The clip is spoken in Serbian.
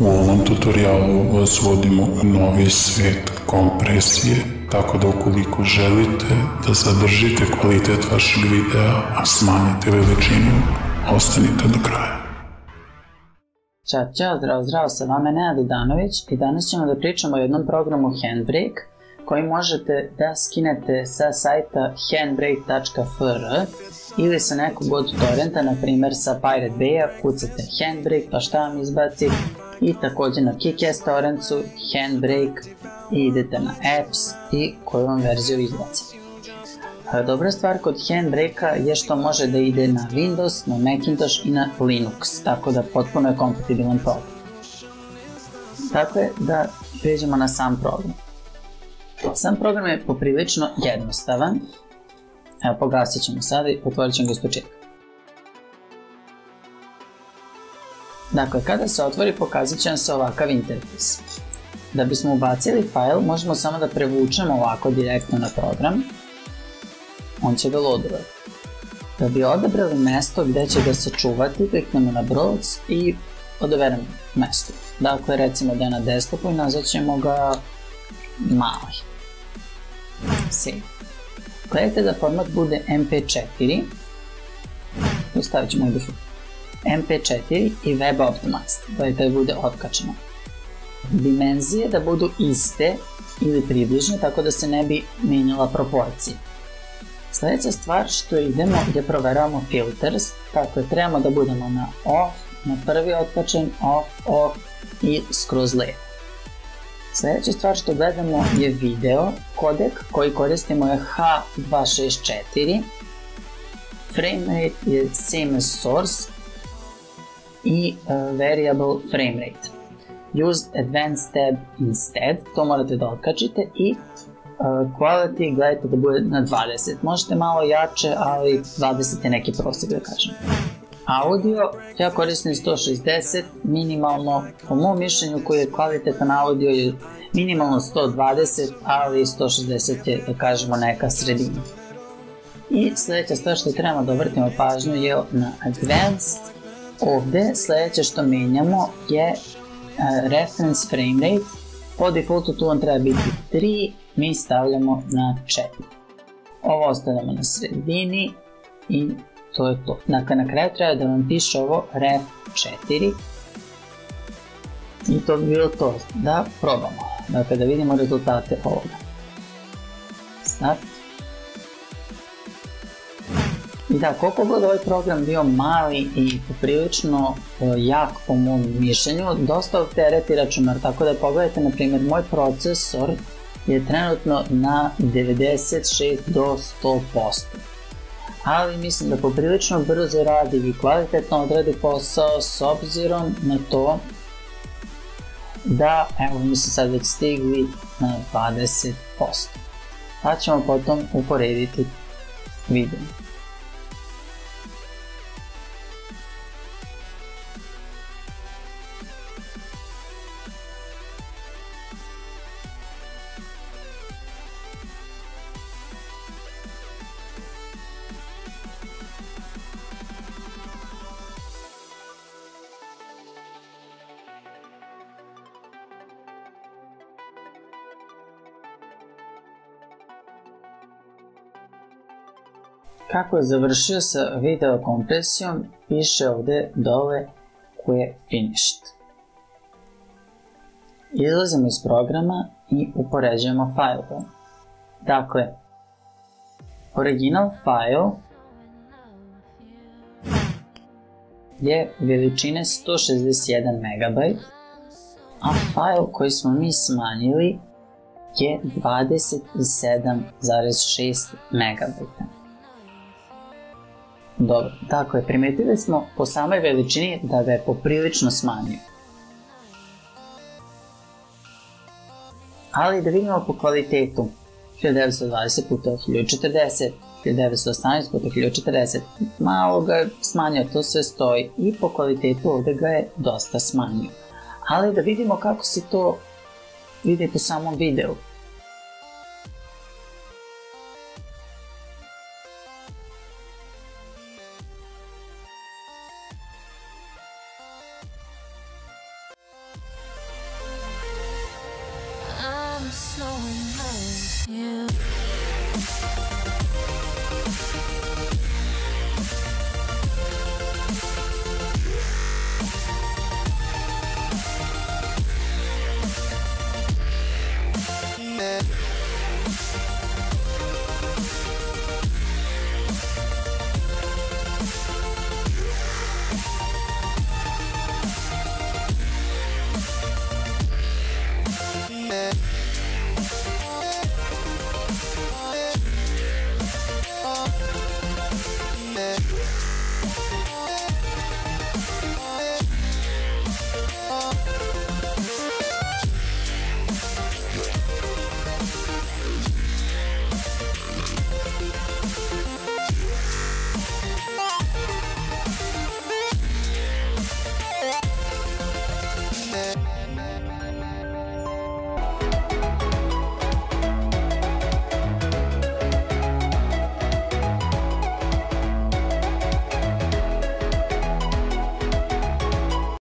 U ovom tutorijalu vas vodimo u novi svet kompresije, tako da ukoliko želite da zadržite kvalitet vašeg videa, a smanjite veličinu, ostanite do kraja. Ćao, zdravo, sa vama je Nenad Danović i danas ćemo da pričamo o jednom programu Handbrake koji možete da skinete sa sajta handbrake.fr ili sa nekog od torrenta, na primer sa Pirate Bay-a, kucate Handbrake pa šta vam izbaci, i takođe na Kick-Ass torrentu Handbrake i idete na Apps i koju vam verziju izbaci. Dobra stvar kod Handbrake-a je što može da ide na Windows, na Macintosh i na Linux, tako da potpuno je kompatibilan program. Dakle, da pređemo na sam program. Sam program je poprilično jednostavan. Evo, pogasit ćemo sada i otvorit ćemo ga iz početka. Dakle, kada se otvori, pokazat će nam se ovakav interfejs. Da bismo ubacili fajl, možemo samo da prevučemo ovako direktno na program. On će ga loadovati. Da bi odabrali mesto gde će ga sačuvati, kliknemo na Browse i odaberemo mesto. Dakle, recimo da je na desktopu i nazvat ćemo ga mali. Save. Gledajte da format bude MP4, stavit ćemo i default. MP4 i Web Optimized, gledajte da bude otkačeno. Dimenzije da budu iste ili približne, tako da se ne bi menjala proporcija. Sljedeća stvar što idemo je proveravamo filters, tako trebamo da budemo na off, na prvi otkačen, off i skroz levo. Sljedeća stvar što gledamo je video, kodek koji koristimo je H264, frame rate je same as source i variable frame rate. Use advanced tab instead, to morate da otkačite, i quality gledajte da bude na 20, možete malo jače, ali 20 je neki prosjek da kažem. Audio, ja koristim 160, minimalno, po mom mišljenju koji je kvalitetan audio je minimalno 120, ali 160 je, da kažemo, neka sredina. I sljedeća stvar što trebamo da obrtimo pažnju je na advanced. Ovde sljedeće što menjamo je reference frame rate, po defaultu tu on treba biti 3, mi stavljamo na 4. Ovo ostavljamo na sredini i to je to. Dakle, na kraju treba da vam piše ovo ref 4 i to bi bilo to. Da probamo. Dakle, da vidimo rezultate ovoga. Start. I da, koliko god ovaj program bio mali i poprilično jak po mom mišljenju, dosta optereti računar, tako da pogledajte, na primjer, moj procesor je trenutno na 96 do 100%. Ali mislim da poprilično brzo radi i kvalitetno odradi posao s obzirom na to da, evo, mi smo sad već stigli na 20%. Pa ćemo potom uporediti video. Kako je završio sa video kompresijom, piše ovde dole koje finished. Izlazimo iz programa i upoređujemo fajlove. Dakle, original file je veličine 161 MB, a file koji smo mi smanjili je 27,6 MB. Dobro, dakle, primetili smo po samoj veličini da ga je poprilično smanjio. Ali da vidimo po kvalitetu, 1920 puta 1040, 1918 puta 1040, malo ga je smanjio, to sve stoji, i po kvalitetu ovde ga je dosta smanjio. Ali da vidimo kako se to vidi po samom videu. Yeah.